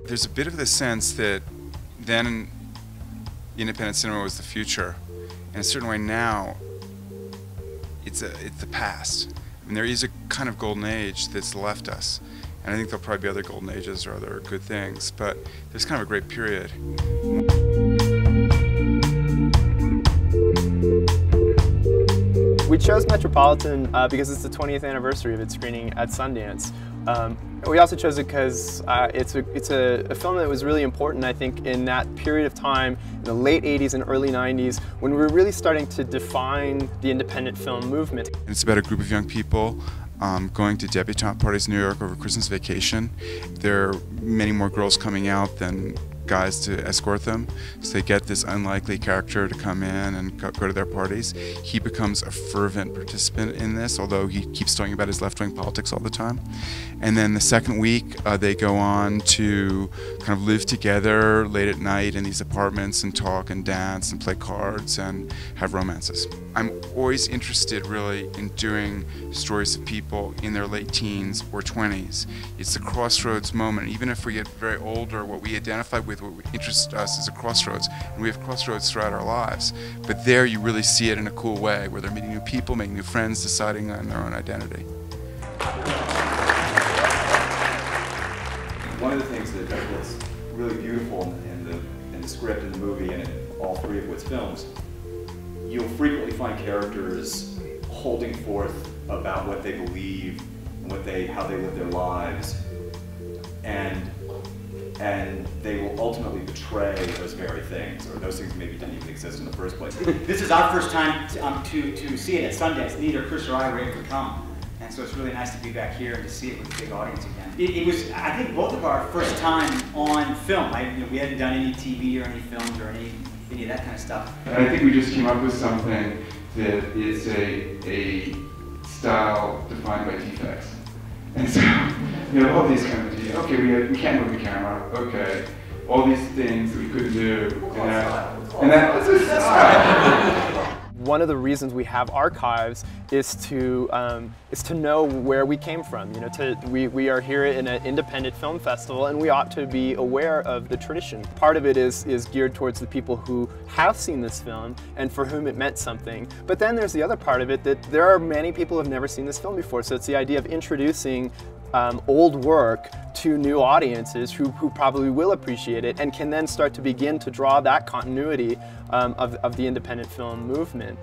There's a bit of the sense that then independent cinema was the future. In a certain way now, it's the past. I mean, there is a kind of golden age that's left us. And I think there'll probably be other golden ages or other good things, but there's kind of a great period. We chose Metropolitan because it's the 20th anniversary of its screening at Sundance. We also chose it because it's a film that was really important, I think, in that period of time, in the late 80s and early 90s, when we were really starting to define the independent film movement. And it's about a group of young people going to debutante parties in New York over Christmas vacation. There are many more girls coming out than guys to escort them, so they get this unlikely character to come in and go to their parties. He becomes a fervent participant in this, although he keeps talking about his left-wing politics all the time. And then the second week they go on to kind of live together late at night in these apartments and talk and dance and play cards and have romances. I'm always interested really in doing stories of people in their late teens or 20s. It's the crossroads moment. Even if we get very older, what we identify with, what interests us is a crossroads, and we have crossroads throughout our lives. But there you really see it in a cool way, where they're meeting new people, making new friends, deciding on their own identity. One of the things that that's really beautiful in the script and the movie and in all three of Whit's films, you'll frequently find characters holding forth about what they believe, how they live their lives, and they will ultimately betray those very things, or those things maybe didn't even exist in the first place. This is our first time to see it at Sundance. Neither Chris or I were able to come, and so it's really nice to be back here and to see it with a big audience again. It was, I think, both of our first time on film. We hadn't done any TV or any films or any of that kind of stuff. And I think we just came up with something that is a style defined by defects. And so, all these kind of defects. Okay, we can't move the camera. Okay, all these things that we couldn't do. And that's a style. One of the reasons we have archives is to know where we came from. We are here in an independent film festival, and we ought to be aware of the tradition. Part of it is geared towards the people who have seen this film and for whom it meant something. But then there's the other part of it that there are many people who have never seen this film before. So it's the idea of introducing old work to new audiences who probably will appreciate it and can then start to begin to draw that continuity of the independent film movement.